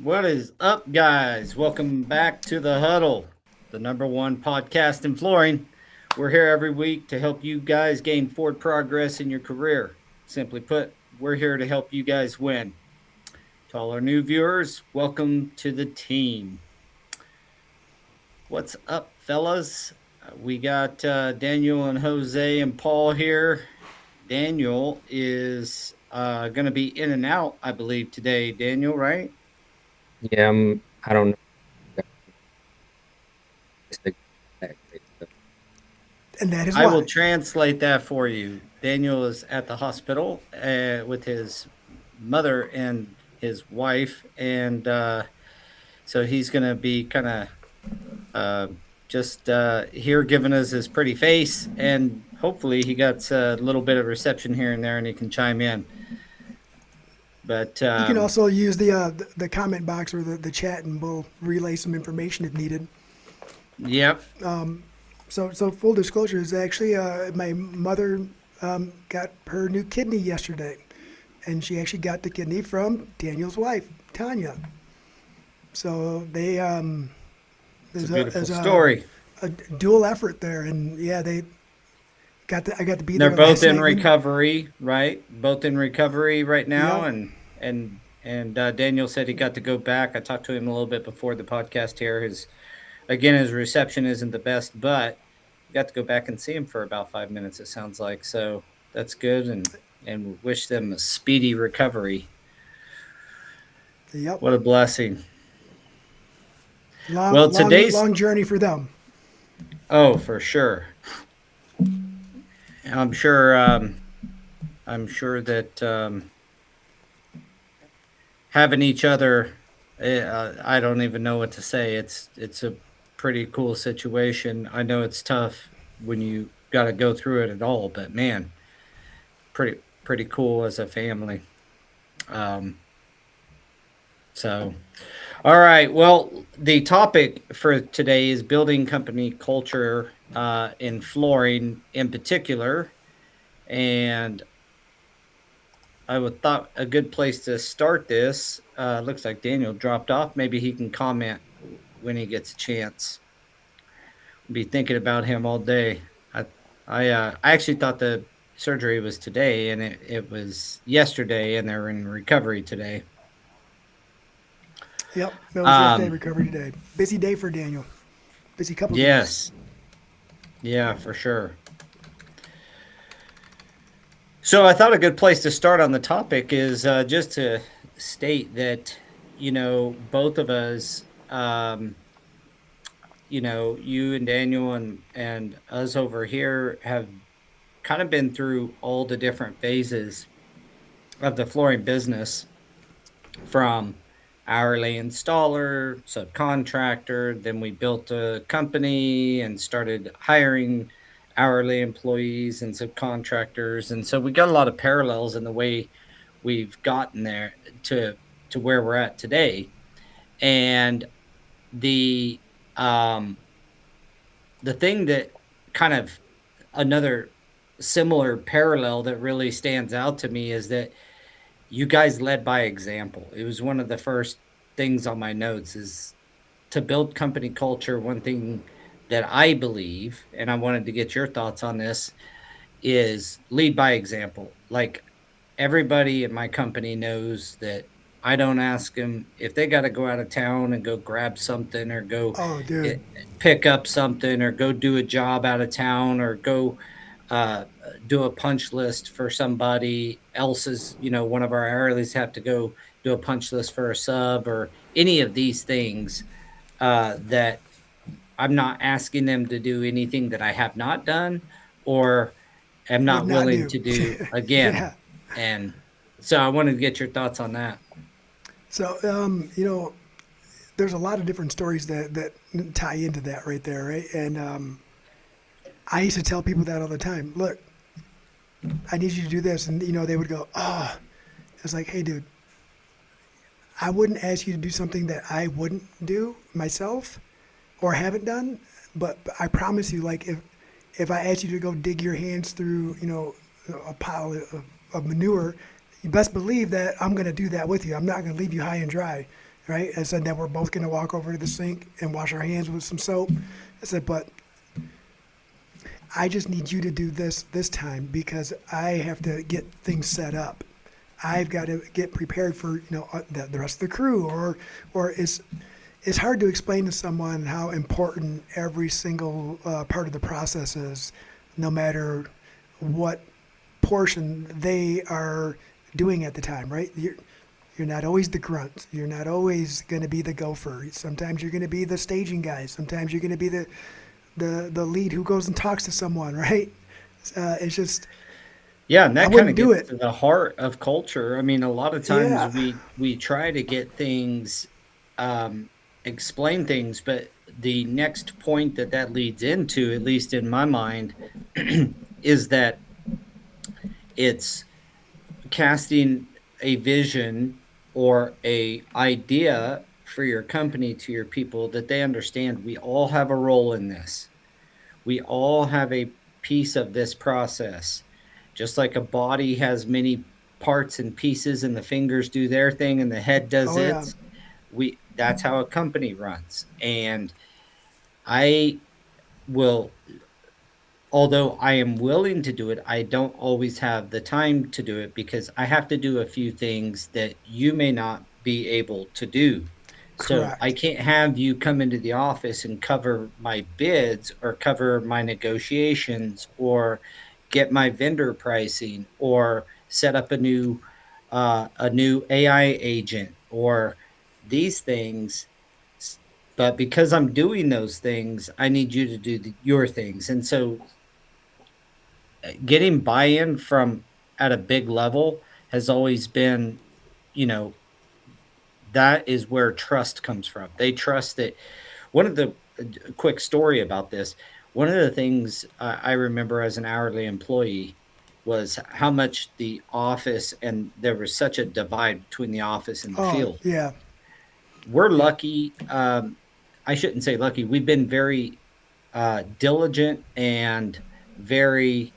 What is up, guys? Welcome back to the Huddle, the number one podcast in flooring. We're here every week to help you guys gain forward progress in your career. Simply put, we're here to help you guys win. To all our new viewers, welcome to the team. What's up, fellas? We got Daniel and Jose and Paul here. Daniel is going to be in and out, I believe, today. Daniel, right? Yeah, I don't know exactly. So, And that is I will why. translate that for you. Daniel is at the hospital with his mother and his wife, and so he's going to be kind of uh, just here giving us his pretty face, and hopefully he got a little bit of reception here and there, and he can chime in. But You can also use the comment box or the chat, and we'll relay some information if needed. yep, So full disclosure is actually my mother got her new kidney yesterday, and she actually got the kidney from Daniel's wife, Tanya. So it's a there's beautiful story. a dual effort there, and yeah, I got to be They're there both last in night when. recovery, right? Both in recovery right now, Yep. and Daniel said he got to go back. I talked to him a little bit before the podcast here. His reception isn't the best, but he got to go back and see him for about 5 minutes. It sounds like so that's good, and wish them a speedy recovery. Yep. What a blessing. Long Well, long today's long journey for them. oh for sure. I'm sure. I'm sure that having each other, I don't even know what to say. It's a pretty cool situation. I know it's tough when you got to go through it at all, but man, pretty cool as a family. Um, so, all right. Well, the topic for today is building company culture in flooring, in particular, and I would thought a good place to start this. Looks like Daniel dropped off. Maybe he can comment when he gets a chance. Be thinking about him all day. I actually thought the surgery was today, and it was yesterday, and they're in recovery today. Yep. That was yesterday. Um, Recovery today. Busy day for Daniel. Busy couple days. yes, yeah, for sure. So I thought a good place to start on the topic is just to state that both of us, you and Daniel and us over here have kind of been through all the different phases of the flooring business, from hourly installer, subcontractor, then we built a company and started hiring hourly employees and subcontractors. And so we got a lot of parallels in the way we've gotten there to where we're at today. And the um the thing that kind of another similar parallel that really stands out to me is that you guys led by example. It was one of the first things on my notes is to build company culture. One thing that I believe, and I wanted to get your thoughts on this, is lead by example. Like, everybody in my company knows that I don't ask them if they got to go out of town and go grab something or go Oh, eh, dude. pick up something or go do a job out of town or go uh, do a punch list for somebody else's. One of our hourlies have to go do a punch list for a sub or any of these things, that I'm not asking them to do anything that I have not done or am Would not not willing do. to do again. Yeah. And so I wanted to get your thoughts on that. So, there's a lot of different stories that tie into that right there, right? And I used to tell people that all the time. Look, I need you to do this, and they would go, "Oh," it's like, "Hey, dude, I wouldn't ask you to do something that I wouldn't do myself or haven't done, but I promise you, like if I ask you to go dig your hands through, a pile of manure, you best believe that I'm going to do that with you. I'm not going to leave you high and dry. right? I said that we're both going to walk over to the sink and wash our hands with some soap. I said, but I just need you to do this time because I have to get things set up. I've got to get prepared for the rest of the crew, or it's hard to explain to someone how important every single part of the process is, no matter what portion they are doing at the time, right? You're not always the grunt. You're not always going to be the gopher. Sometimes you're going to be the staging guy. Sometimes you're going to be the lead who goes and talks to someone, right? It's just Yeah, and I that kinda wouldn't do gets it. to the heart of culture. I mean, a lot of times Yeah, we try to get things, um, explain things, but the next point that that leads into, at least in my mind, is that it's casting a vision or a idea for your company to your people that they understand we all have a role in this. We all have a piece of this process. Just like a body has many parts and pieces and the fingers do their thing and the head does oh yeah, its, we that's how a company runs. And I will, although I am willing to do it, I don't always have the time to do it because I have to do a few things that you may not be able to do. So I correct. can't have you come into the office and cover my bids or cover my negotiations or get my vendor pricing or set up a new AI agent or these things. S- But because I'm doing those things, I need you to do your things. And so getting buy-in from at a big level has always been, you know, that is where trust comes from. They trust that one of the a quick story about this. One of the things I remember as an hourly employee was how much the office and there was such a divide between the office and the Oh field. yeah, We're yeah, lucky. I shouldn't say lucky. We've been very diligent and very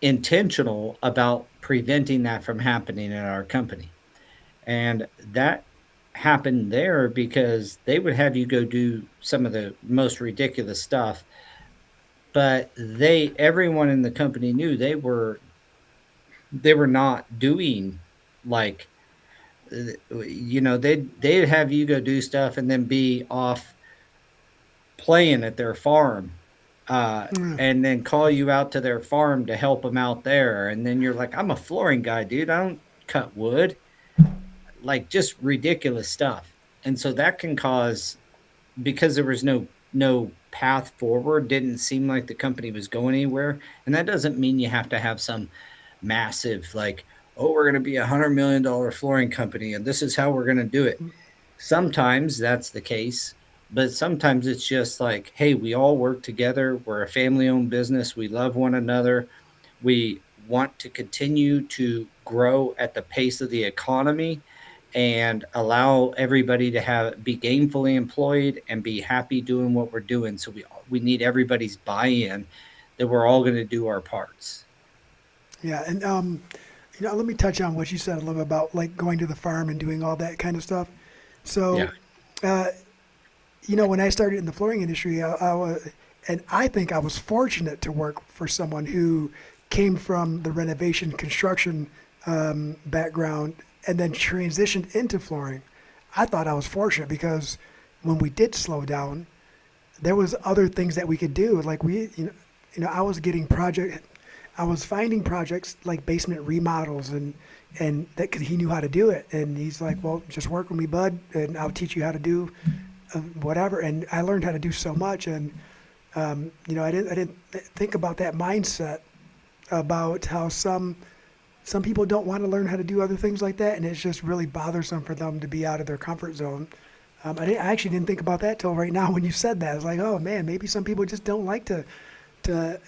intentional about preventing that from happening in our company. And that happened there because they would have you go do some of the most ridiculous stuff, but everyone in the company knew they were not doing like they'd have you go do stuff and then be off playing at their farm, yeah, and then call you out to their farm to help them out there, and then you're like, "I'm a flooring guy, dude, I don't cut wood." Like, just ridiculous stuff, and so that can cause because there was no path forward, didn't seem like the company was going anywhere, and that doesn't mean you have to have some massive, like, "Oh, we're gonna be $100 million flooring company, and this is how we're gonna do it." Sometimes that's the case, but sometimes it's just like, hey, we all work together. We're a family owned business. We love one another. We want to continue to grow at the pace of the economy and allow everybody to be gainfully employed and be happy doing what we're doing. So we need everybody's buy-in that we're all going to do our parts. yeah. And let me touch on what you said a little bit about like going to the farm and doing all that kind of stuff. Yeah. So, uh, when I started in the flooring industry, I was, and I think I was fortunate to work for someone who came from the renovation construction background and then transitioned into flooring. I thought I was fortunate because when we did slow down, there was other things that we could do. Like I was getting I was finding projects like basement remodels and that cause he knew how to do it. And he's like, well, just work with me, bud, and I'll teach you how to do whatever. And I learned how to do so much. And I didn't think about that mindset about how some people don't want to learn how to do other things like that, and it's just really bothersome for them to be out of their comfort zone. I actually didn't think about that till right now when you said that. It's like, oh man, maybe some people just don't like to to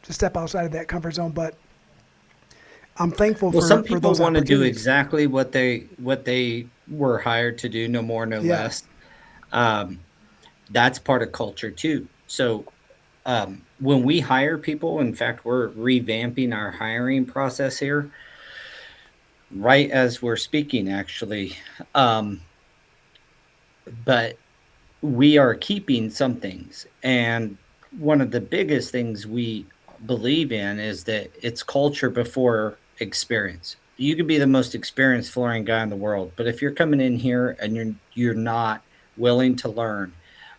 step outside of that comfort zone. But I'm thankful Well, some for people those want to do opportunities. exactly what they were hired to do, no more, no Yeah, less. Um, that's part of culture too. So when we hire people, in fact, we're revamping our hiring process here right as we're speaking, actually. Um, but we are keeping some things. And one of the biggest things we believe in is that it's culture before experience. You could be the most experienced flooring guy in the world, but if you're coming in here and you're not willing to learn,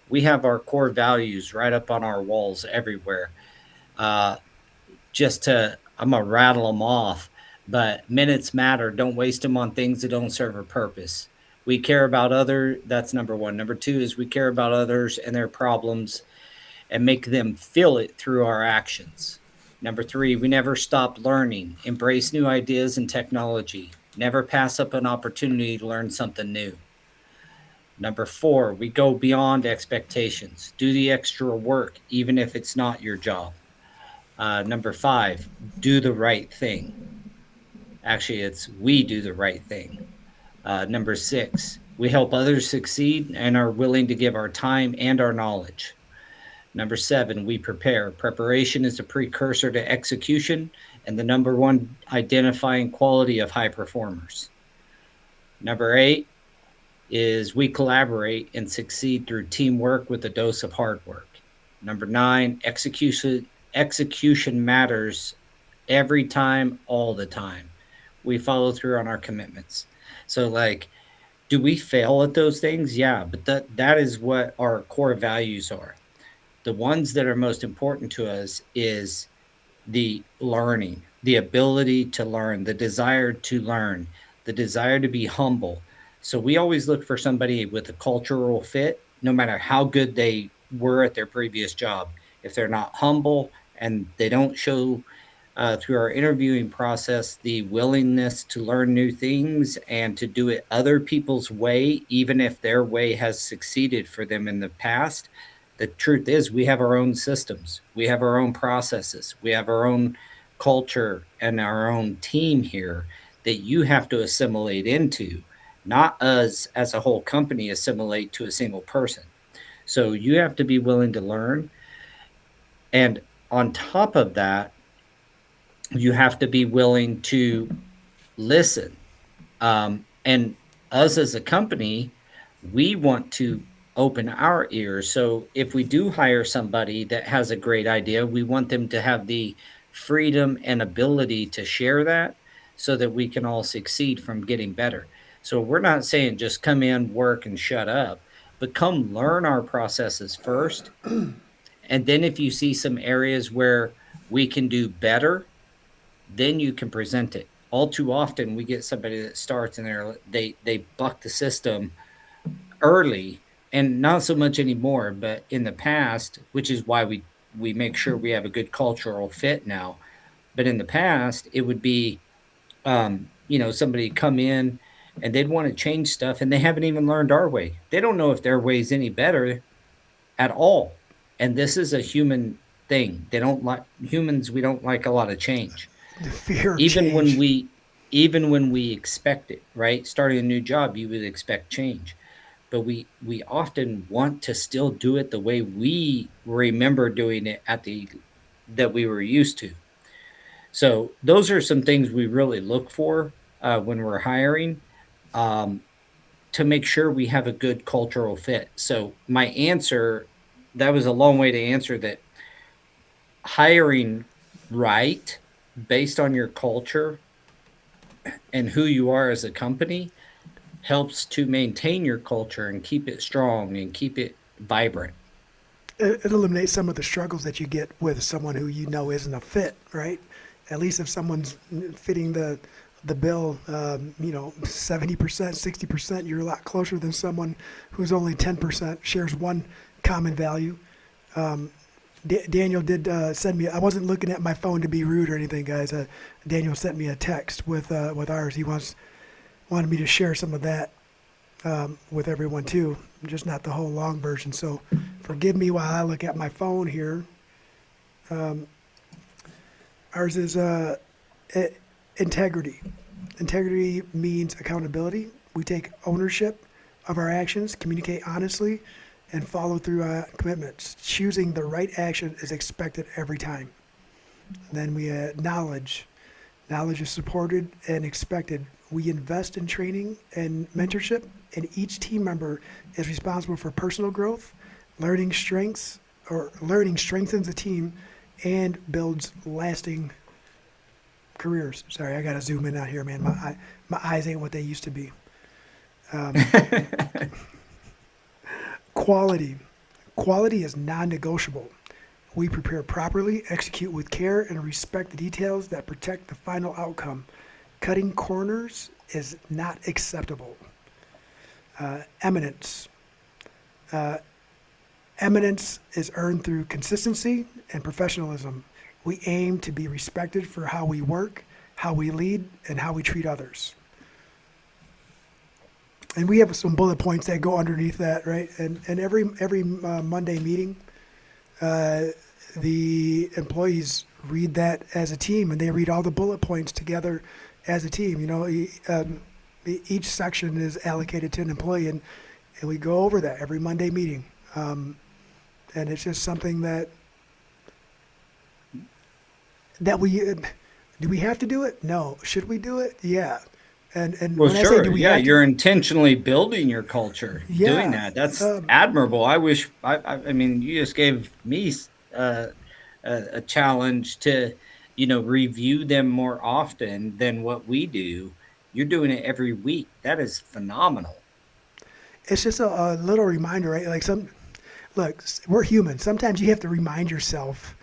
we have our core values right up on our walls everywhere. Uh, just to I'm gonna rattle them off, but minutes matter. Don't waste them on things that don't serve a purpose. We care about that's number one. Number two is we care about others and their problems and make them feel it through our actions. Number three, we never stop learning, embrace new ideas and technology, never pass up an opportunity to learn something new. Number four, we go beyond expectations, do the extra work, even if it's not your job. Number five, do the right thing. Actually, it's we do the right thing. Number six, we help others succeed and are willing to give our time and our knowledge. Number seven, we prepare. Preparation is a precursor to execution and the number one identifying quality of high performers. Number eight is we collaborate and succeed through teamwork with a dose of hard work. Number nine, execution matters every time, all the time. We follow through on our commitments. So like, do we fail at those things? Yeah, but that is what our core values are. The ones that are most important to us is the learning, the ability to learn, the desire to learn, the desire to be humble. So we always look for somebody with a cultural fit, no matter how good they were at their previous job. If they're not humble and they don't show through our interviewing process the willingness to learn new things and to do it other people's way, even if their way has succeeded for them in the past. The truth is, we have our own systems, we have our own processes, we have our own culture and our own team here that you have to assimilate into, not us as a whole company assimilate to a single person. So you have to be willing to learn. And on top of that, you have to be willing to listen. And us as a company, we want to open our ears. So if we do hire somebody that has a great idea, we want them to have the freedom and ability to share that so that we can all succeed from getting better. So we're not saying just come in, work, and shut up, but come learn our processes first. And then if you see some areas where we can do better, then you can present it. All too often, we get somebody that starts and they buck the system early, and not so much anymore. But in the past, which is why we make sure we have a good cultural fit now. But in the past, it would be somebody come in and they'd want to change stuff, and they haven't even learned our way. They don't know if their way is any better at all. And this is a human thing. They don't like humans. We don't like a lot of change The fear of even when change. we even when we expect it, right? Starting a new job, you would expect change, but we often want to still do it the way we remember doing it at the that we were used to. So those are some things we really look for when we're hiring, um, to make sure we have a good cultural fit. So my answer, that was a long way to answer that. Hiring right based on your culture and who you are as a company helps to maintain your culture and keep it strong and keep it vibrant. It eliminates some of the struggles that you get with someone who you know isn't a fit, right? At least if someone's fitting the bill, 70%, 60%, you're a lot closer than someone who's only 10% shares one common value. Daniel did send me. I wasn't looking at my phone to be rude or anything, guys. Daniel sent me a text with ours. He wanted me to share some of that with everyone too, just not the whole long version. So forgive me while I look at my phone here. Ours is integrity. Integrity means accountability. We take ownership of our actions, communicate honestly, and follow through on commitments. Choosing the right action is expected every time. Then we acknowledge. Knowledge is supported and expected. We invest in training and mentorship, and each team member is responsible for personal growth. Learning strengths learning strengthens the team and builds lasting careers. Sorry, I gotta zoom in out here, man. My eyes ain't what they used to be. Quality. Quality is non-negotiable. We prepare properly, execute with care, and respect the details that protect the final outcome. Cutting corners is not acceptable. Eminence. Eminence is earned through consistency and professionalism. We aim to be respected for how we work, how we lead, and how we treat others. And we have some bullet points that go underneath that, right? And every Monday meeting, the employees read that as a team, and they read all the bullet points together as a team. Each section is allocated to an employee, and we go over that every Monday meeting. And it's just something that we do we have to do it? No. Should we do it? Yeah. And Well, when I say sure. do we Yeah, have to, you're intentionally building your culture, doing yeah. that. That's Um, admirable. I wish. I mean, you just gave me a challenge to, review them more often than what we do. You're doing it every week. That is phenomenal. it's just a little reminder, right? Like look, we're human. Sometimes you have to remind yourself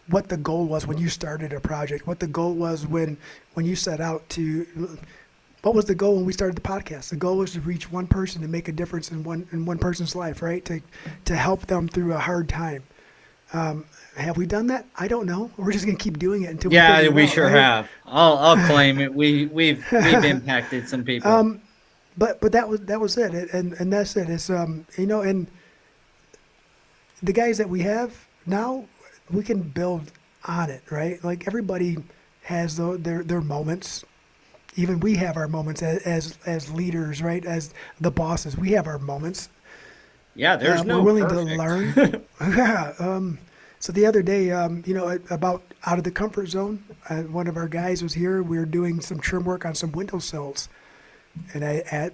what the goal was when you started a project, what the goal was when you set out to. What was the goal when we started the podcast? The goal was to reach one person and make a difference in one person's life, right? To help them through a hard time. Have we done that? I don't know. We're just gonna keep doing it until we Yeah, figure it we out, sure right? have. I'll claim it. We've impacted some people. But that was it, and that's it. It's and the guys that we have now, we can build on it, right? Like everybody has their moments. Even we have our moments as leaders, right? As the bosses, we have our moments. Yeah, there's We're no willing to perfect. learn. Yeah. So the other day, about out of the comfort zone, one of our guys was here. We were doing some trim work on some windowsills, and I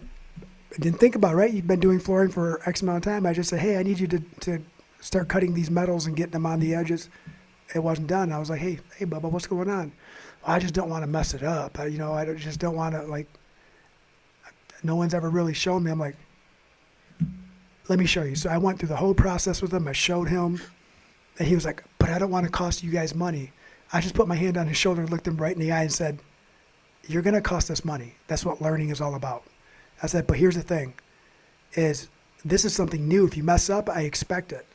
didn't think about it, right. You've been doing flooring for X amount of time. I just said, hey, I need you to start cutting these metals and getting them on the edges. It wasn't done. I was like, hey, Bubba, what's going on? I just don't want to mess it up. Just don't want to like. No one's ever really shown me. I'm like, let me show you. So I went through the whole process with him. I showed him, and he was like, but I don't want to cost you guys money. I just put my hand on his shoulder, looked him right in the eye, and said, you're going to cost us money. That's what learning is all about. I said, but here's the thing, is this is something new. If you mess up, I expect it,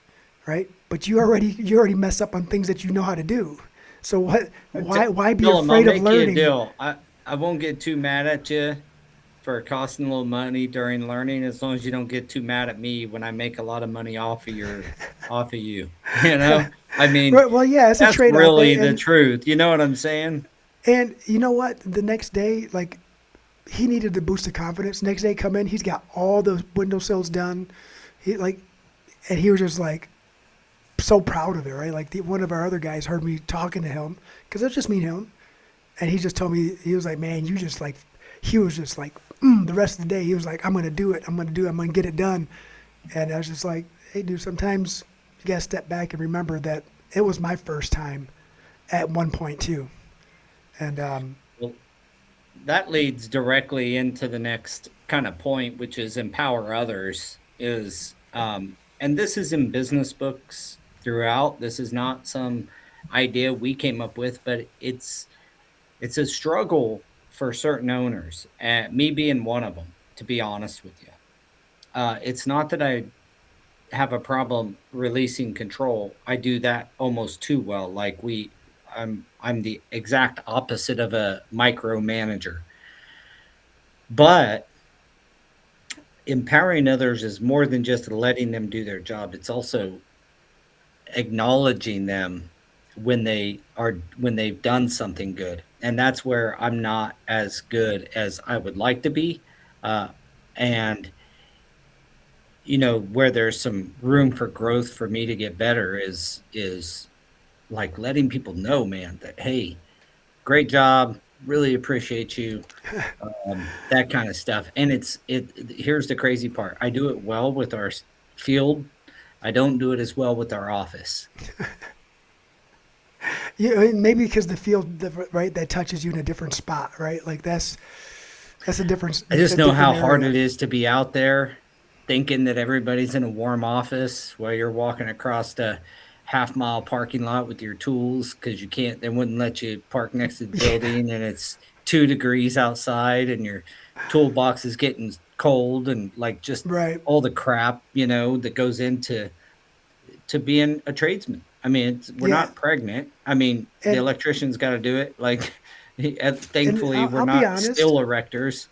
right? But you already mess up on things that you know how to do. So what? Why be Tell 'em I'll afraid of make you a learning? deal. I won't get too mad at you for costing a little money during learning, as long as you don't get too mad at me when I make a lot of money off of you. You know, I mean, Right. Well, yeah, it's a that's trade-off, really right? the truth. You know what I'm saying? And you know what? The next day, like he needed to boost the confidence. Next day, come in, he's got all the windowsills done. And he was just like so proud of it, right? Like one of our other guys heard me talking to him because it was just me and him, and he just told me he was like, "Man, you just like," he was just like the rest of the day. He was like, "I'm gonna do it. I'm gonna do it. I'm gonna get it done." And I was just like, "Hey, dude, sometimes you gotta step back and remember that it was my first time at one point too." And Well, that leads directly into the next kind of point, which is empower others. And this is in business books throughout. This is not some idea we came up with, but it's a struggle for certain owners. Me being one of them, to be honest with you. It's not that I have a problem releasing control. I do that almost too well. I'm the exact opposite of a micromanager. But empowering others is more than just letting them do their job. It's also acknowledging them when they've done something good. And that's where I'm not as good as I would like to be. Uh, and where there's some room for growth for me to get better is like letting people know, man, that hey, great job, really appreciate you, that kind of stuff. And here's the crazy part. I do it well with our field. I don't do it as well with our office. Yeah, I mean, maybe because the field, right, that touches you in a different spot, right? Like that's a difference, I just a know different how hard area. it is to be out there thinking that everybody's in a warm office while you're walking across the half-mile parking lot with your tools because you can't they wouldn't let you park next to the Yeah, building, and it's 2 degrees outside, and your toolbox is getting cold, and, like, just right. all the crap, that goes into being a tradesman. I mean, we're Yeah, not pregnant. I mean, the and electrician's gotta do it, like, thankfully, we're I'll be not honest. still erectors.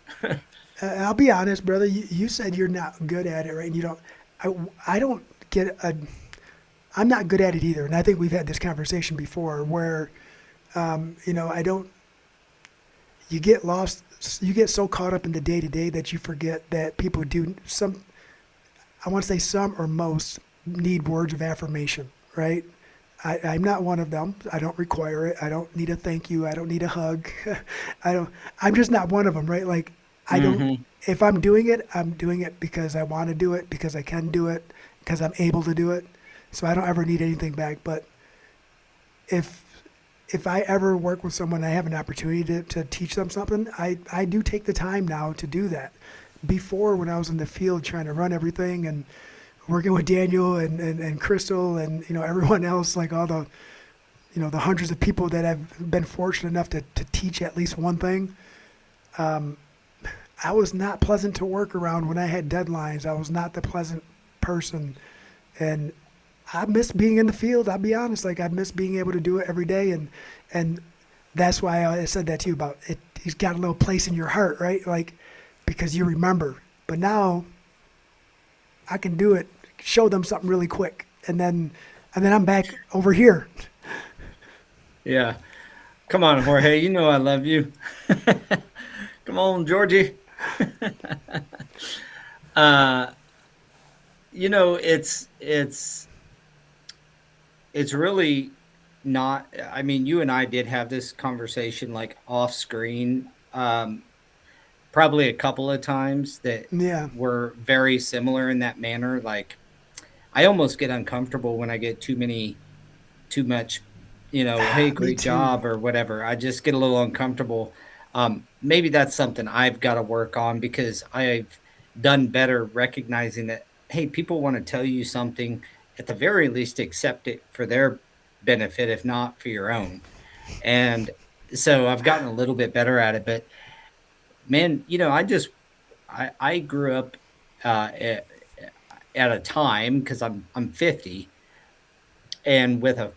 I'll be honest, brother. You said you're not good at it, right? And you don't. I don't get a. I'm not good at it either, and I think we've had this conversation before, where I don't. You get lost. You get so caught up in the day to day that you forget that people do some. I want to say some or most need words of affirmation, right? I'm not one of them. I don't require it. I don't need a thank you. I don't need a hug. I don't. I'm just not one of them, right? Like I don't. Mhm. If I'm doing it, I'm doing it because I want to do it, because I can do it, because I'm able to do it. So I don't ever need anything back. But if if I ever work with someone, I have an opportunity to teach them something. I do take the time now to do that. Before, when I was in the field trying to run everything and working with Daniel and Crystal and everyone else, like all the the hundreds of people that I've been fortunate enough to teach at least one thing, I was not pleasant to work around when I had deadlines. I was not the pleasant person, and I miss being in the field. I'll be honest, like I miss being able to do it every day, and that's why I said that to you about it. He's got a little place in your heart, right? Like because you remember. But now I can do it, show them something really quick, and then I'm back over here. Yeah. Come on, Jorge, you know I love you. Come on, Georgie. Uh, it's really not. I mean, you and I did have this conversation, like, off screen, probably a couple of times that Yeah, were very similar in that manner, like, I almost get uncomfortable when I get too much, "Hey, me great too. job," or whatever. I just get a little uncomfortable. Maybe that's something I've gotta work on because I've done better recognizing that, hey, people wanna tell you something, at the very least, accept it for their benefit, if not for your own. And so I've gotten a little bit better at it, but man, I grew up, at a time because I'm 50, and with a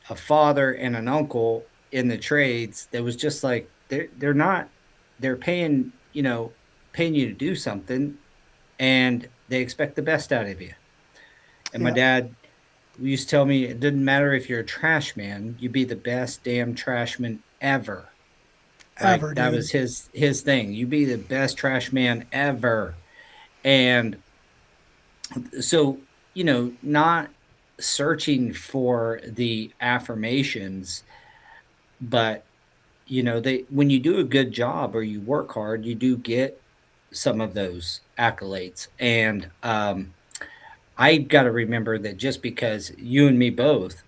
a father and an uncle in the trades that was just like they're not they're paying you to do something, and they expect the best out of you. And my Yeah, dad used to tell me it didn't matter if you're a trash man, you be the best damn trash man ever. Like ever, that dude. was his thing. You be the best trash man ever. And so, not searching for the affirmations, but they when you do a good job or you work hard, you do get some of those accolades. And I got to remember that just because you and me both,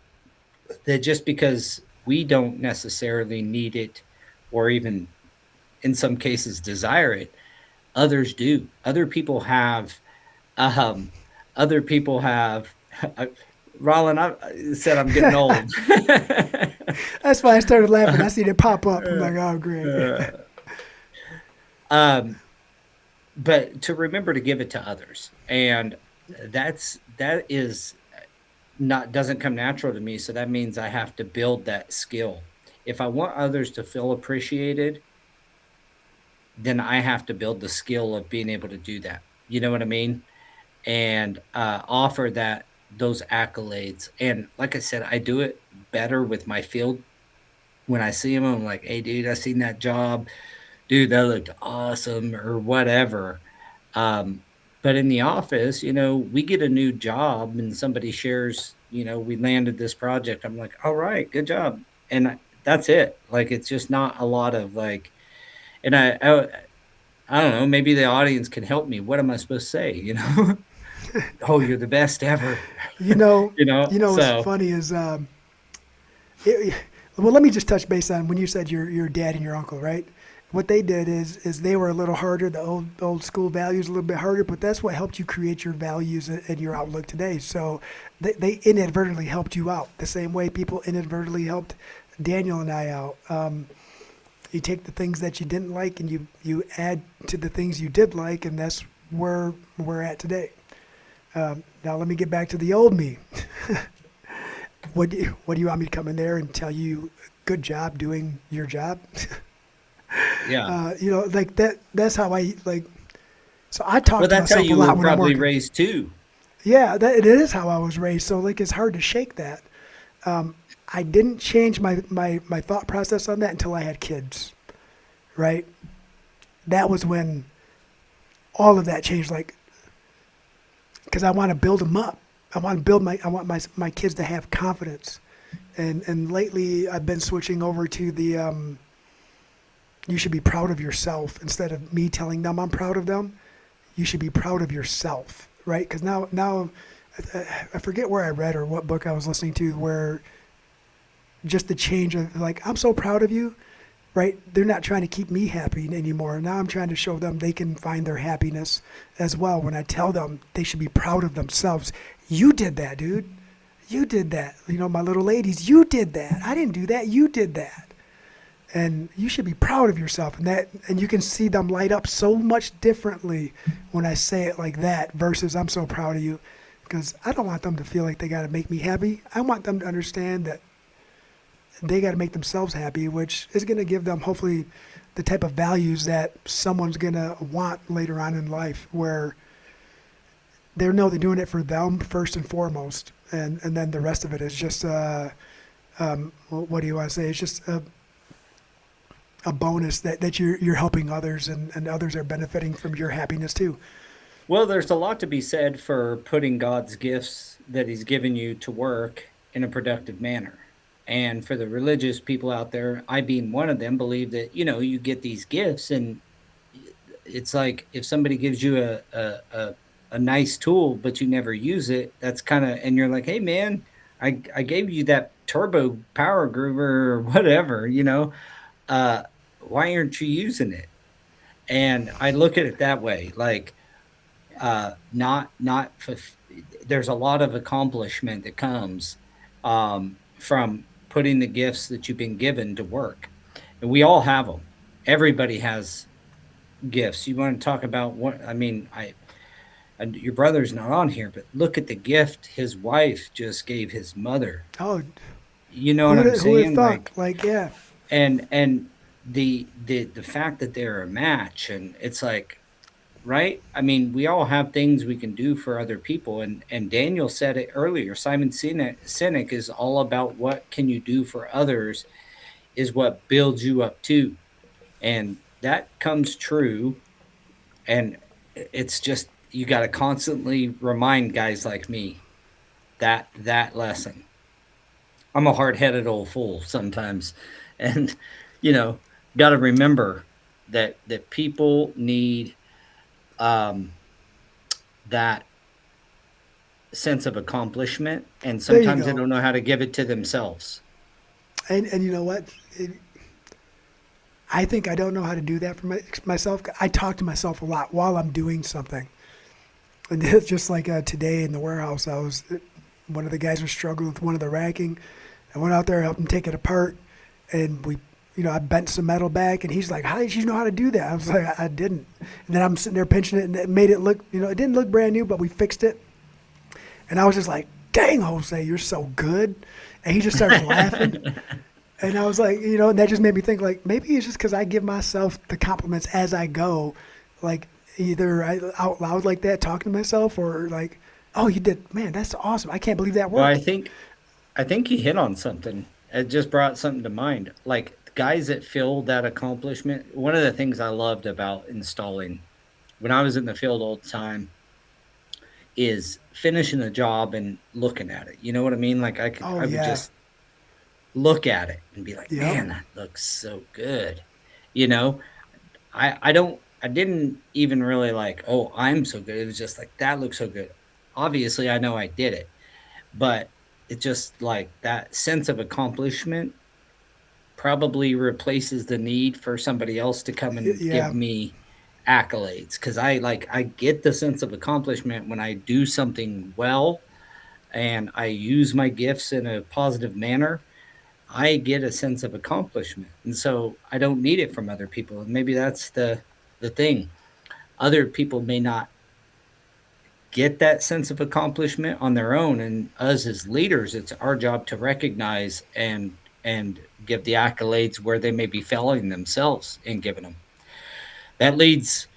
that just because we don't necessarily need it or even in some cases desire it, others do. Um, other people have. Roland, I said I'm getting old. That's why I started laughing. I seen it pop up. I'm like, oh, great. um, but to remember to give it to others, and that is not doesn't come natural to me. So that means I have to build that skill. If I want others to feel appreciated, then I have to build the skill of being able to do that. You know what I mean? And offer those accolades. And like I said, I do it better with my field. When I see them, I'm like, "Hey, dude, I seen that job. Dude, that looked awesome," or whatever. Um, but in the office, we get a new job and somebody shares, "We landed this project." I'm like, "All right, good job." And that's it. Like, it's just not a lot of like, and I don't know, maybe the audience can help me. What am I supposed to say? Oh, you're the best ever. You know, what's So funny is, it, well, let me just touch base on when you said your dad and your uncle, right? What they did is they were a little harder, the old school values a little bit harder, but that's what helped you create your values and your outlook today. So they inadvertently helped you out the same way people inadvertently helped Daniel and I out. You take the things that you didn't like and you add to the things you did like, and that's where we're at today. Now let me get back to the old me. What do you want me to come in there and tell you? Good job doing your job. yeah. Like that. That's how I like. So I talk Well, to that's how myself a you were lot when I'm probably working. raised too. Yeah, that it is how I was raised. So like it's hard to shake that. I didn't change my thought process on that until I had kids. Right. That was when all of that changed. Like, because I want to build them up. I want my kids to have confidence. And lately I've been switching over to the you should be proud of yourself instead of me telling them I'm proud of them. You should be proud of yourself, right? Because now I forget where I read or what book I was listening to where just the change of like I'm so proud of you, right? They're not trying to keep me happy anymore. Now I'm trying to show them they can find their happiness as well. When I tell them they should be proud of themselves, you did that, dude. You did that. My little ladies, you did that. I didn't do that. You did that. And you should be proud of yourself. And you can see them light up so much differently when I say it like that versus I'm so proud of you. Because I don't want them to feel like they got to make me happy. I want them to understand that they got to make themselves happy, which is going to give them hopefully the type of values that someone's going to want later on in life where they know they're doing it for them first and foremost. And then the rest of it is just, what do you want to say? It's just a bonus that you're helping others and others are benefiting from your happiness too. Well, there's a lot to be said for putting God's gifts that He's given you to work in a productive manner. And for the religious people out there, I being one of them, believe that, you get these gifts and it's like if somebody gives you a nice tool, but you never use it, that's kind of, and you're like, hey man, I gave you that turbo power groover or whatever, uh, why aren't you using it? And I look at it that way, like, not there's a lot of accomplishment that comes from putting the gifts that you've been given to work, and we all have them. Everybody has gifts. You want to talk about what? I mean, and your brother's not on here, but look at the gift his wife just gave his mother. Oh, You know what I'm who would have saying? thought? Like, Like, yeah, and the fact that they're a match, and it's like, right? I mean, we all have things we can do for other people, and Daniel said it earlier. Simon Sinek is all about what can you do for others is what builds you up too, and that comes true. And it's just you got to constantly remind guys like me that lesson. I'm a hard-headed old fool sometimes, and you know, got to remember that people need um, that sense of accomplishment, and there you sometimes they go. don't know how to give it to themselves. And you know what? I think I don't know how to do that for myself. I talk to myself a lot while I'm doing something. And it's just like today in the warehouse, one of the guys was struggling with one of the racking. I went out there, helped him take it apart, and I bent some metal back, and he's like, "How did you know how to do that?" I was like, "I didn't." And then I'm sitting there pinching it, and it made it look, it didn't look brand new, but we fixed it. And I was just like, "Dang, Jose, you're so good!" And he just starts laughing. And I was like, and that just made me think, like, maybe it's just because I give myself the compliments as I go, like either out loud like that, talking to myself, or like, oh, you did, man, that's awesome. I can't believe that Well, worked. I think you hit on something. It just brought something to mind. Like guys that feel that accomplishment. One of the things I loved about installing when I was in the field all the time is finishing a job and looking at it. You know what I mean? Like Oh, I would yeah. just look at it and be like, Yep. man, that looks so good. You know, I didn't even really like, oh, I'm so good. It was just like that looks so good. Obviously, I know I did it, but it just like that sense of accomplishment probably replaces the need for somebody else to come and give Yeah. me accolades because I get the sense of accomplishment when I do something well and I use my gifts in a positive manner. I get a sense of accomplishment, and so I don't need it from other people. And maybe that's the thing. Other people may not get that sense of accomplishment on their own, and us as leaders, it's our job to recognize and give the accolades where they may be failing themselves in giving them. That leads,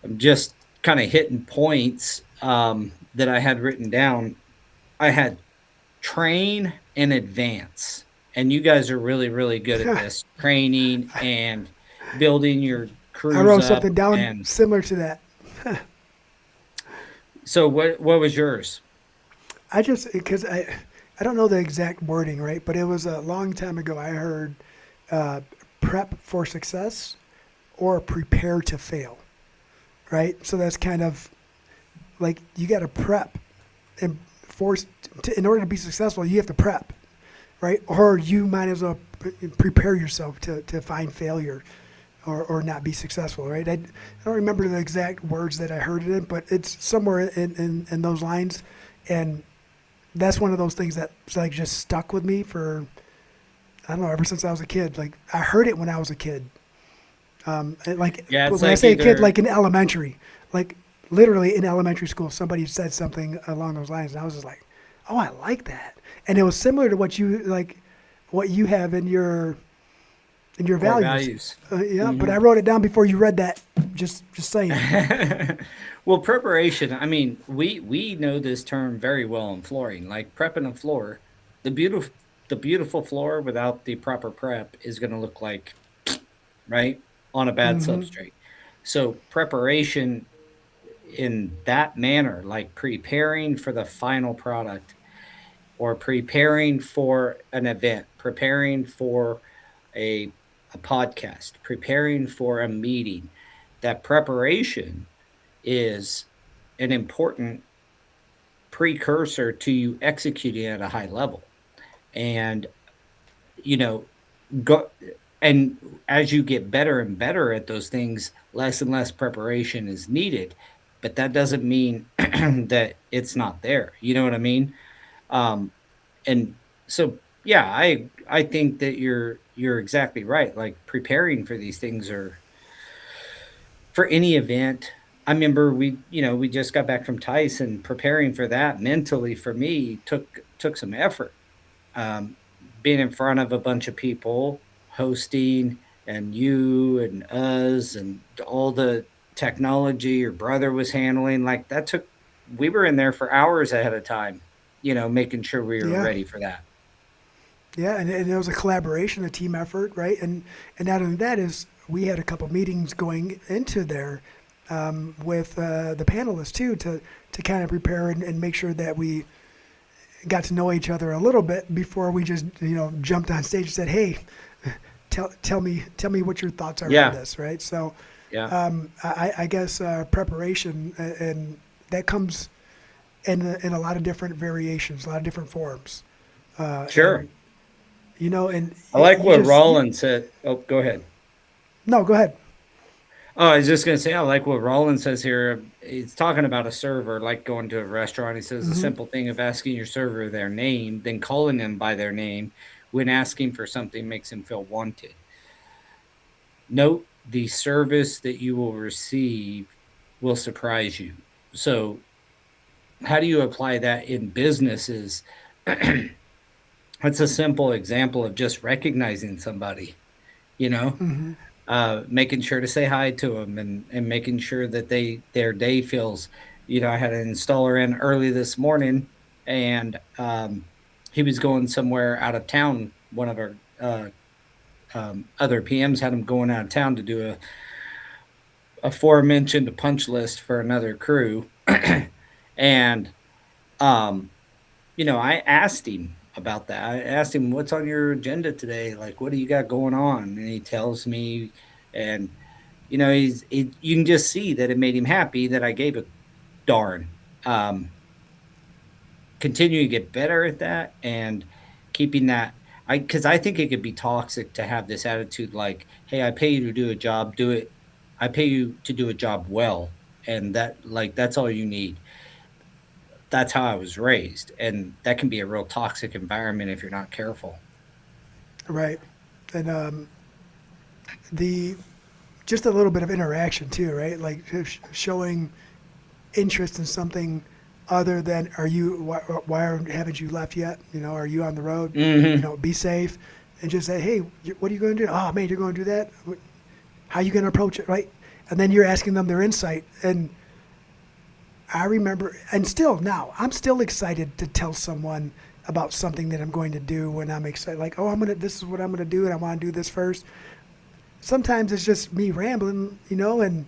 I'm just kind of hitting points that I had written down. I had train and advance, and you guys are really, really good at this training and building your I crews wrote up. something down And similar to that. so, what was yours? I just because I don't know the exact wording, right? But it was a long time ago. I heard uh, prep for success or prepare to fail, right? So that's kind of like you got to prep and force in order to be successful. You have to prep, right? Or you might as well prepare yourself to find failure or not be successful, right? I don't remember the exact words that I heard it in, but it's somewhere in those lines. And that's one of those things that like just stuck with me for, I don't know, ever since I was a kid. Like I heard it when I was a kid. Like Yeah, it's when I like say a kid, either like in elementary, like literally in elementary school, somebody said something along those lines, and I was just like, "Oh, I like that." And it was similar to what you like, what you have in your core values. values. Yeah, but I Mhm. wrote it down before you read that. Just saying. Well, preparation, I mean, we know this term very well in flooring. Like prepping a floor, the beautiful the beautiful floor without the proper prep is going to look like, right, on a bad Hmm. substrate. So preparation in that manner, like preparing for the final product or preparing for an event, preparing for a a podcast, preparing for a meeting, that preparation is an important precursor to you executing at a high level. And, you know, go and as you get better and better at those things, less and less preparation is needed. But that doesn't mean that it's not there. You know what I mean? Um, and so yeah, I think that you're exactly right. Like preparing for these things are for any event. I remember we just got back from Tyson. Preparing for that mentally for me took some effort. Um, Being in front of a bunch of people, hosting, and you and us and all the technology your brother was handling, like that took we were in there for hours ahead of time, making sure we were Yeah, ready for that. yeah, and it was a collaboration, a team effort, right? And not only that is we had a couple meetings going into there with the panelists too to kind of prepare and make sure that we got to know each other a little bit before we just jumped on stage and said, "Hey, tell me what your thoughts are on Yeah, this," right? So yeah, I guess preparation and that comes in a lot of different variations, a lot of different forms, sure. and and I like you what just Rollins said. Oh, go ahead. no, go ahead. Oh, I was just gonna say, I like what Rollins says here. He's talking about a server, like going to a restaurant. He says the Hmm. simple thing of asking your server their name, then calling them by their name when asking for something makes him feel wanted. Note the service that you will receive will surprise you. So, how do you apply that in businesses? That's a simple example of just recognizing somebody, you know? Hmm. Making sure to say hi to them and making sure that their day feels. I had an installer in early this morning, and he was going somewhere out of town. One of our other PMs had him going out of town to do a aforementioned punch list for another crew, and I asked him. about that. I asked him, "What's on your agenda today? Like, what do you got going on?" And he tells me, and you can just see that it made him happy that I gave a darn. Um, Continue to get better at that and keeping that. Because I think it could be toxic to have this attitude like, "Hey, I pay you to do a job, do it. I pay you to do a job well, and that's all you need." That's how I was raised, and that can be a real toxic environment if you're not careful. Right. And the just a little bit of interaction too, right? Like showing interest in something other than why haven't you left yet? Are you on the road? Mhm. Be safe, and just say, hey, what are you going to do? Oh man, you're going to do that. How are you going to approach it, right? And then you're asking them their insight. And I remember, and still now, I'm still excited to tell someone about something that I'm going to do when I'm excited. Like, oh, this is what I'm gonna do, and I want to do this first. Sometimes it's just me rambling, and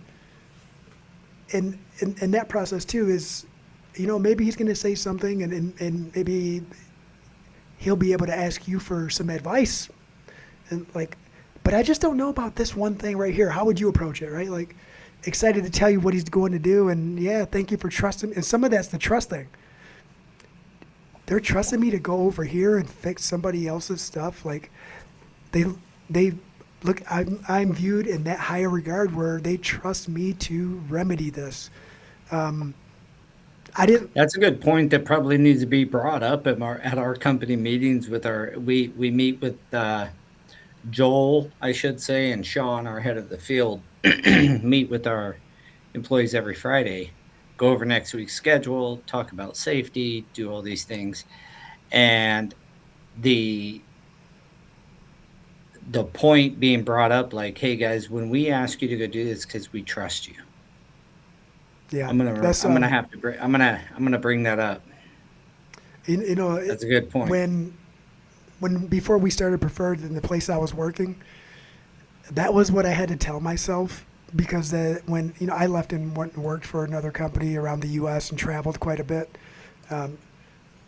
that process too is, maybe he's going to say something, and maybe he'll be able to ask you for some advice, and like, but I just don't know about this one thing right here. How would you approach it, right? Like, excited to tell you what he's going to do, and yeah, thank you for trusting. And some of that's the trust thing. They're trusting me to go over here and fix somebody else's stuff. Like, they they look. I'm viewed in that higher regard where they trust me to remedy this. Um, I didn't. That's a good point that probably needs to be brought up at our company meetings with we meet with, Joel, I should say, and Sean, our head of the field, meet with our employees every Friday, go over next week's schedule, talk about safety, do all these things. And the the point being brought up like, "Hey guys, when we ask you to go do this because we trust you." Yeah, I'm that's gonna have to bring I'm gonna bring that up. That's a good point. when before we started Preferred in the place I was working, that was what I had to tell myself, because when I left and went and worked for another company around the U.S. and traveled quite a bit. Um,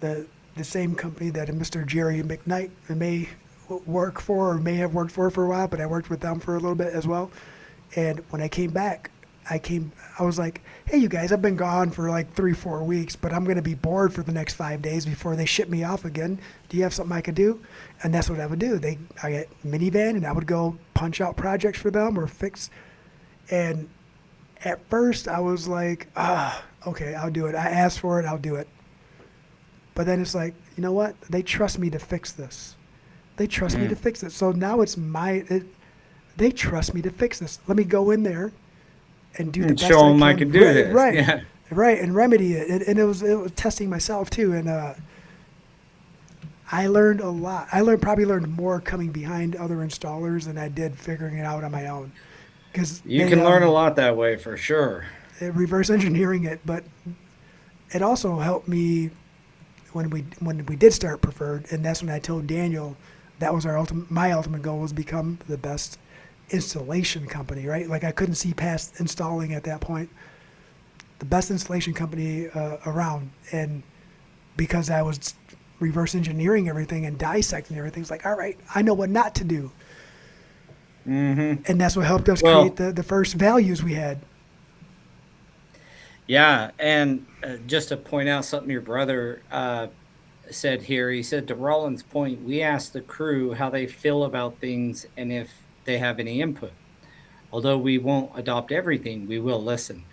the the same company that Mr. Jerry McKnight may work for, or may have worked for a while, but I worked with them for a little bit as well. And when I came back, I was like, hey, you guys, I've been gone for like 3, 4 weeks, but I'm going to be bored for the next 5 days before they ship me off again. Do you have something I could do? And that's what I would do. I get minivan, and I would go punch out projects for them or fix. And at first I was like, okay, I'll do it. I asked for it, I'll do it. But then it's like, you know what? They trust me to fix this. They trust me to Mm. fix it. So now they trust me to fix this. Let me go in there and do the And best show I them I can. can do Right, this. right, Yeah. right, and remedy it. And it was testing myself too. And I learned a lot. Probably learned more coming behind other installers than I did figuring it out on my own. Because You can learn a lot that way for sure. reverse engineering it, but it also helped me when we did start Preferred, and that's when I told Daniel that was my ultimate goal was become the best installation company, right? Like, I couldn't see past installing at that point. The best installation company around, and because I was reverse engineering everything and dissecting everything, it's like, all right, I know what not to do, Hmm. and that's what helped us create Well, the first values we had. yeah, and just to point out something your brother said here, he said to Rollins' point, we asked the crew how they feel about things and if they have any input. Although we won't adopt everything, we will listen.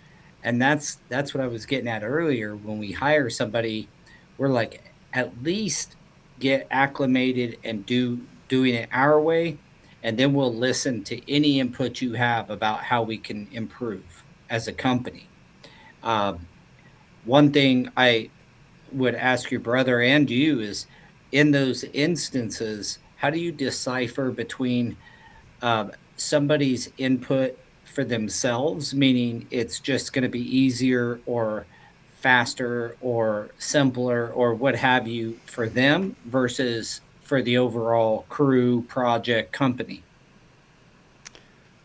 And that's what I was getting at earlier. When we hire somebody, we're like, at least get acclimated and doing it our way, and then we'll listen to any input you have about how we can improve as a company. Um, One thing I would ask your brother and you is, in those instances, how do you decipher between somebody's input for themselves, meaning it's just going to be easier or faster or simpler or what have you for them versus for the overall crew, project, company?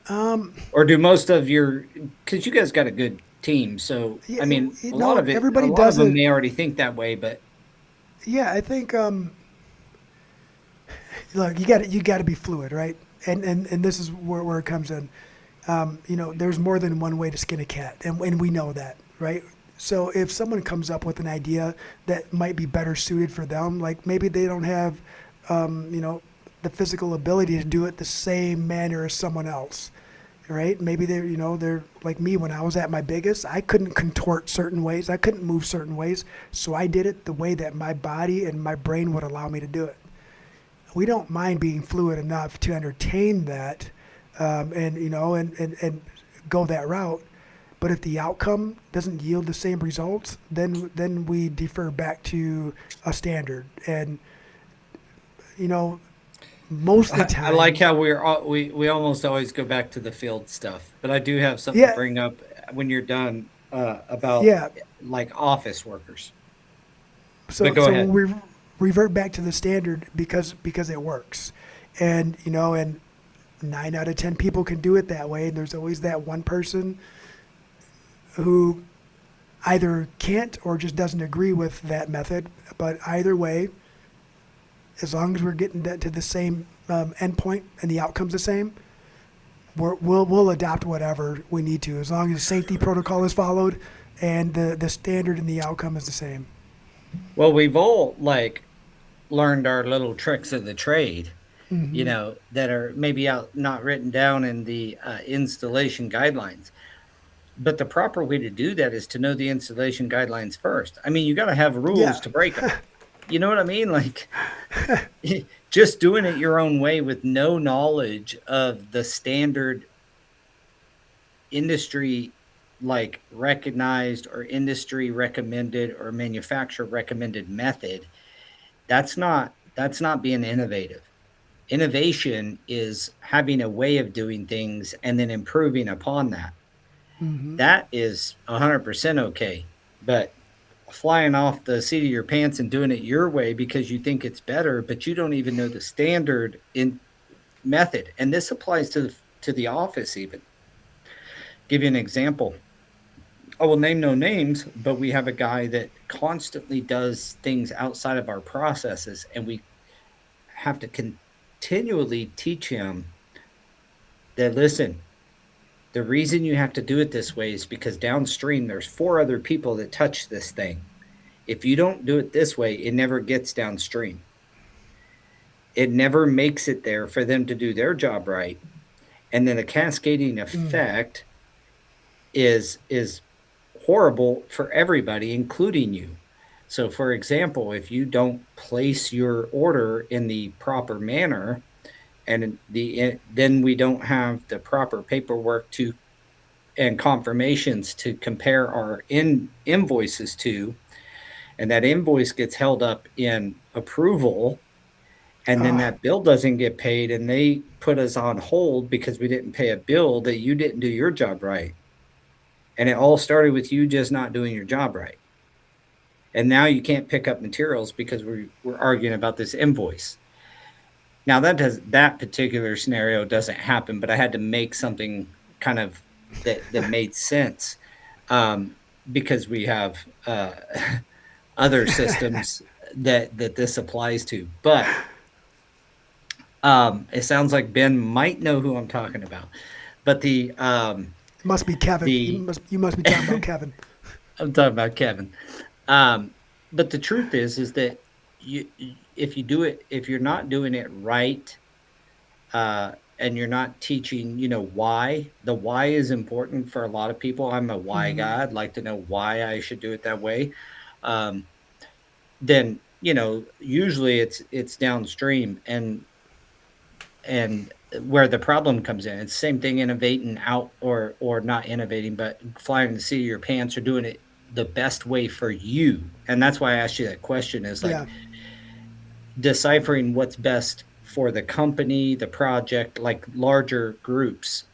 Um, Or do most of your, because you guys got a good team, so yeah, I mean, no, a everybody lot of does them it. may already think that way, but Yeah, I think look, you got to be fluid, right? And this is where it comes in. There's more than one way to skin a cat, and we know that, right? So if someone comes up with an idea that might be better suited for them, like maybe they don't have, um, you know, the physical ability to do it the same manner as someone else, right? Maybe they're like me when I was at my biggest. I couldn't contort certain ways. I couldn't move certain ways. So I did it the way that my body and my brain would allow me to do it. We don't mind being fluid enough to entertain that, and go that route. But if the outcome doesn't yield the same results, then we defer back to a standard. And you know, most of the I like time, how we almost always go back to the field stuff, but I do have something to yeah, bring up when you're done about yeah. like office workers. But So go so ahead. we revert back to the standard because it works, and 9 out of 10 people can do it that way. And there's always that one person who either can't or just doesn't agree with that method. But either way, as long as we're getting that to the same endpoint and the outcome's the same, we'll adopt whatever we need to, as long as the safety protocol is followed and the standard and the outcome is the same. Well, we've all like learned our little tricks of the trade, Hmm. that are maybe out not written down in the installation guidelines. But the proper way to do that is to know the installation guidelines first. I mean, you got to have rules Yeah. to break them. You know what I mean? Like just doing it your own way with no knowledge of the standard industry like recognized or industry recommended or manufacturer recommended method, that's not being innovative. Innovation is having a way of doing things and then improving upon that. Hmm. That is 100% okay. But flying off the seat of your pants and doing it your way because you think it's better, but you don't even know the standard in method. And this applies to the office even. Give you an example. I will name no names, but we have a guy that constantly does things outside of our processes, and we have to continually teach him that listen, the reason you have to do it this way is because downstream there's four other people that touch this thing. If you don't do it this way, it never gets downstream. It never makes it there for them to do their job right. And then the cascading effect is horrible for everybody, including you. So, for example, if you don't place your order in the proper manner, and then we don't have the proper paperwork to and confirmations to compare our invoices to, and that invoice gets held up in approval, and then Ah, that bill doesn't get paid, and they put us on hold because we didn't pay a bill that you didn't do your job right, and it all started with you just not doing your job right. And now you can't pick up materials because we're arguing about this invoice. Now that particular scenario doesn't happen, but I had to make something kind of that made sense, um, because we have other systems that this applies to. But it sounds like Ben might know who I'm talking about. But must be Kevin. the You must be talking about Kevin. I'm talking about Kevin. Um, but the truth is that you if you do it if you're not doing it right, and you're not teaching, why. The why is important for a lot of people. I'm a why Hmm. guy. I'd like to know why I should do it that way. Um, then usually it's downstream, and where the problem comes in. It's the same thing innovating out or not innovating, but flying the seat of your pants or doing it the best way for you. And that's why I asked you that question is like Yeah. deciphering what's best for the company, the project, like larger groups,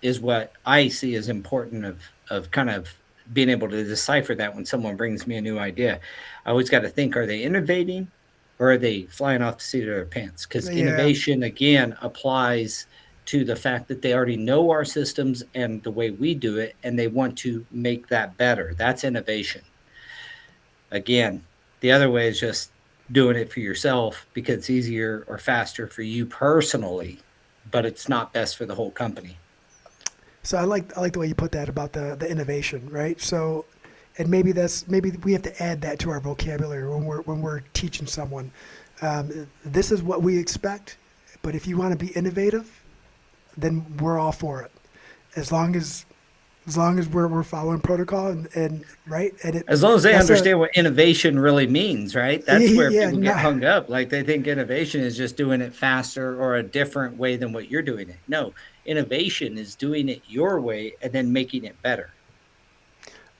is what I see as important of kind of being able to decipher that when someone brings me a new idea. I always got to think, are they innovating or are they flying off the seat of their pants? Because Yeah. innovation again applies to the fact that they already know our systems and the way we do it, and they want to make that better. That's innovation. Again, the other way is just doing it for yourself because it's easier or faster for you personally, but it's not best for the whole company. So I like the way you put that about the innovation, right? So, and maybe we have to add that to our vocabulary when we're teaching someone. This is what we expect, but if you want to be innovative, then we're all for it. As long as we're following protocol and right and it As long as they that's a understand what innovation really means, right? That's where yeah people get not, hung up. Like they think innovation is just doing it faster or a different way than what you're doing it. No, innovation is doing it your way and then making it better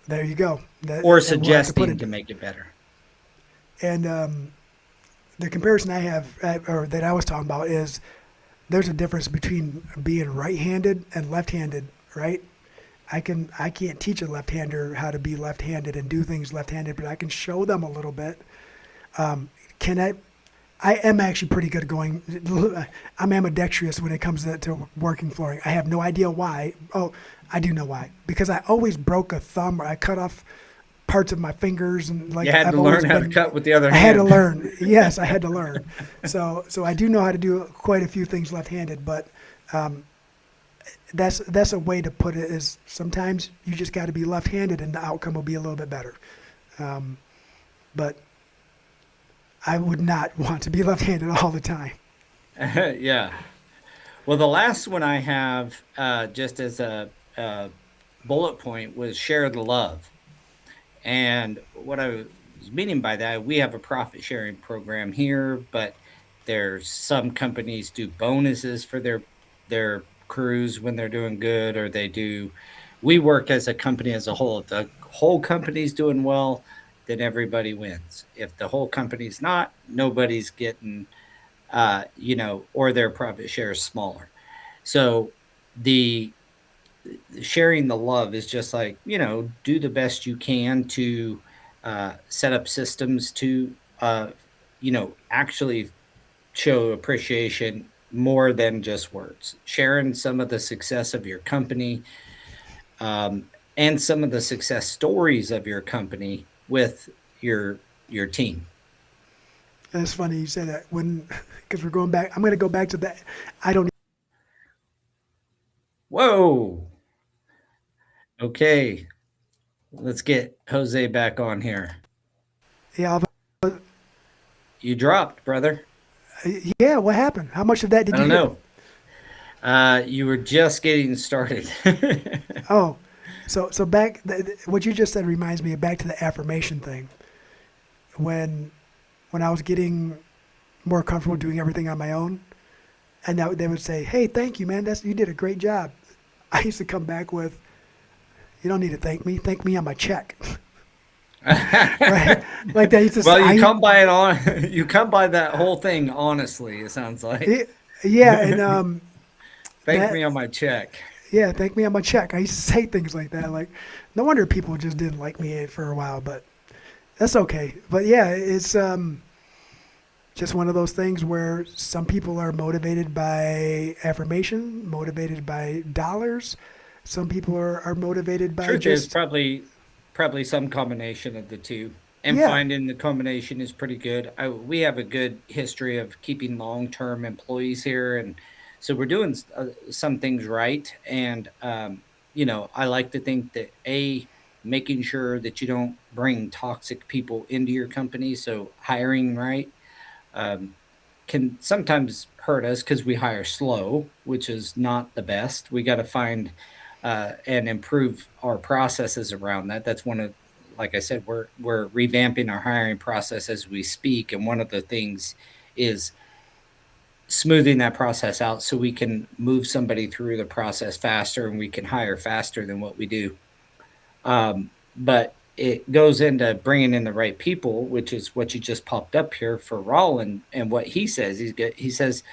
there you go or and we'll have to put suggesting it to make it better. and the comparison I have or that I was talking about is there's a difference between being right-handed and left-handed, right? I can't teach a left-hander how to be left-handed and do things left-handed, but I can show them a little bit. Can I am actually pretty good at going. I'm ambidextrous when it comes to working flooring. I have no idea why. Oh, I do know why. Because I always broke a thumb or I cut off parts of my fingers and You like had I've to always learn how to been. cut with the other I had to hand. learn. Yes, I had to learn. So I do know how to do quite a few things left-handed, but that's a way to put it. Is sometimes you just got to be left-handed and the outcome will be a little bit better. But I would not want to be left-handed all the time. Yeah. Well, the last one I have, just as a bullet point, was share the love. And what I was meaning by that, we have a profit sharing program here, but there's some companies do bonuses for their crews when they're doing good, or they do. We work as a company as a whole. If the whole company's doing well, then everybody wins. If the whole company's not, nobody's getting, or their profit share is smaller. So the sharing the love is just like, do the best you can to set up systems to actually show appreciation more than just words, sharing some of the success of your company, and some of the success stories of your company with your team. And it's funny you say that when because we're going back. I'm going to go back to that. I don't. Whoa. Okay, let's get Jose back on here. Yeah, You dropped, brother. yeah. What happened? How much of that I did you don't hear? know. You were just getting started. Oh, so back. What you just said reminds me of back to the affirmation thing. When when I was getting more comfortable doing everything on my own, and now they would say, "Hey, thank you, man. That's you did a great job." I used to come back with, "You don't need to thank me. Thank me on my check." Right? Like they used to say, Well, you come by it on. You come by that whole thing honestly. It sounds like. yeah, and Thank that me on my check. yeah, thank me on my check. I used to say things like that. Like, no wonder people just didn't like me for a while, but that's okay. But yeah, it's just one of those things where some people are motivated by affirmation, motivated by dollars. Some people are motivated by Truth is just probably some combination of the two. And yeah, finding the combination is pretty good. We have a good history of keeping long-term employees here, and so we're doing some things right. And I like to think that making sure that you don't bring toxic people into your company. So hiring right um, can sometimes hurt us because we hire slow, which is not the best. We got to find and improve our processes around that. That's one of, like I said, we're revamping our hiring process as we speak, and one of the things is smoothing that process out so we can move somebody through the process faster and we can hire faster than what we do. But it goes into bringing in the right people, which is what you just popped up here for Raul and what he says. He says,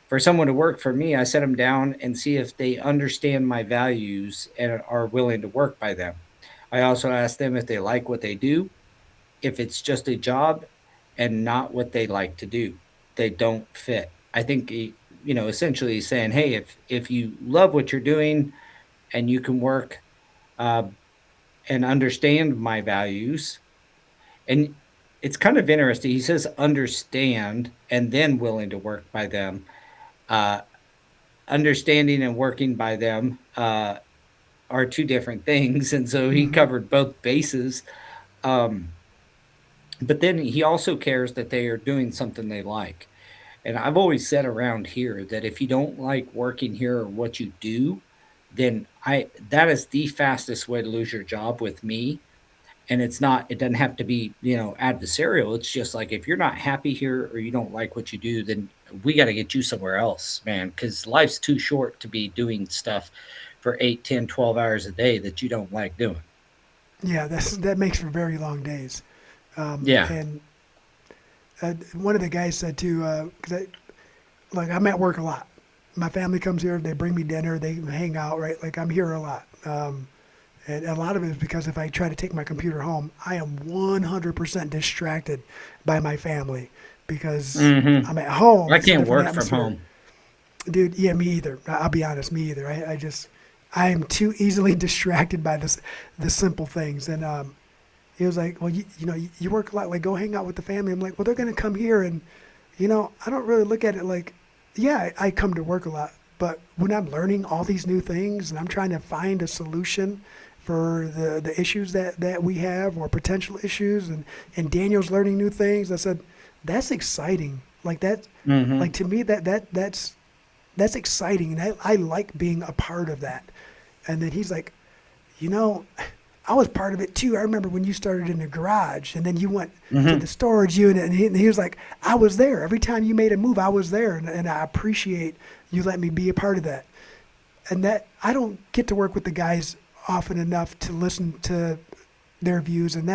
for someone to work for me, I set them down and see if they understand my values and are willing to work by them. I also ask them if they like what they do, if it's just a job and not what they like to do. They don't fit. I think essentially he's saying, hey, if you love what you're doing and you can work uh, and understand my values, and it's kind of interesting. He says understand and then willing to work by them. Uh, Understanding and working by them are two different things, and so he Hmm. covered both bases. Um, but then he also cares that they are doing something they like. And I've always said around here that if you don't like working here or what you do, then I that is the fastest way to lose your job with me. And it's not, it doesn't have to be, adversarial. It's just like if you're not happy here or you don't like what you do, then we got to get you somewhere else, man, because life's too short to be doing stuff for 8, 10, 12 hours a day that you don't like doing. Yeah, that makes for very long days. Yeah. And one of the guys said too, because like I'm at work a lot. My family comes here, they bring me dinner, they hang out, right? Like I'm here a lot. And a lot of it is because if I try to take my computer home, I am 100% distracted by my family because Hmm. I'm at home. I It's a can't different work from atmosphere. home. Dude, yeah, me either. I'll be honest, me either. I am too easily distracted by the simple things. And he was like, well, you work a lot. Like, go hang out with the family. I'm like, well, they're going to come here. And, I don't really look at it like, yeah, I come to work a lot. But when I'm learning all these new things and I'm trying to find a solution for the issues that we have or potential issues, and Daniel's learning new things, I said, that's exciting. Like that, like Hmm. to me, that's exciting. And I like being a part of that. And then he's like, you know, I was part of it too. I remember when you started in the garage and then you went to the Hmm. storage unit, and he was like, I was there. Every time you made a move, I was there. And I appreciate you let me be a part of that. And that I don't get to work with the guys often enough to listen to their views. And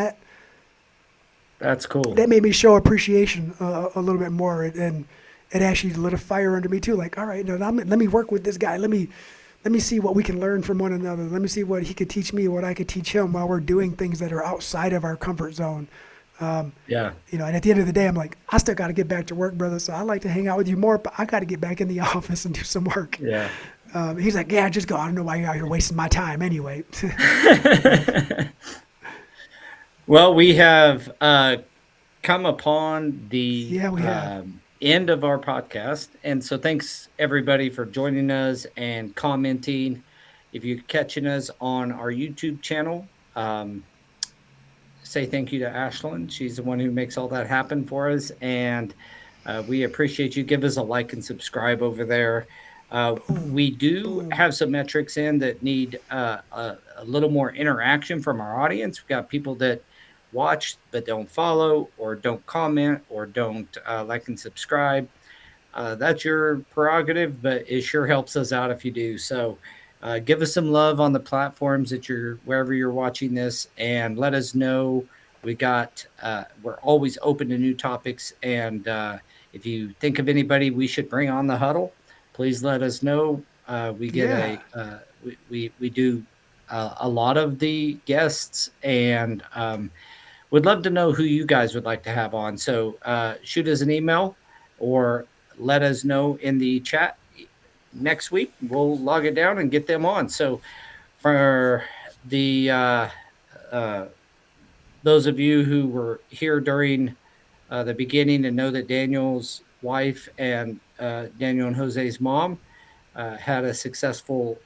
That's cool. that made me show appreciation a little bit more. And it actually lit a fire under me too. Like, all right, now let me work with this guy. Let me see what we can learn from one another. Let me see what he could teach me, what I could teach him while we're doing things that are outside of our comfort zone. Yeah. And at the end of the day, I'm like, I still got to get back to work, brother. So I like to hang out with you more, but I got to get back in the office and do some work. Yeah. He's like, yeah, just go. I don't know why you're out here wasting my time anyway. Well, we have come upon the Yeah, we have. end of our podcast. And so thanks everybody for joining us and commenting. If you're catching us on our YouTube channel, say thank you to Ashlyn. She's the one who makes all that happen for us. And we appreciate you. Give us a like and subscribe over there. Boom, We do boom. have some metrics in that need a little more interaction from our audience. We've got people that watch but don't follow or don't comment or don't like and subscribe. That's your prerogative, but it sure helps us out if you do. So give us some love on the platforms that you're wherever you're watching this, and let us know. We're always open to new topics, and if you think of anybody we should bring on the huddle, please let us know. We get Yeah. a we do a lot of the guests, and would love to know who you guys would like to have on. So shoot us an email or let us know in the chat next week. We'll log it down and get them on. So for the uh, those of you who were here during the beginning and know that Daniel's wife and Daniel and Jose's mom had a successful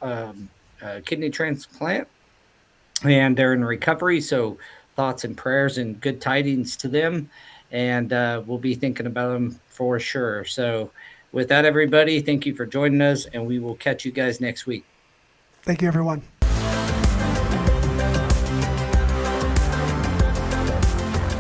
kidney transplant and they're in recovery. So thoughts and prayers and good tidings to them, and we'll be thinking about them for sure. So with that, everybody, thank you for joining us, and we will catch you guys next week. Thank you, everyone.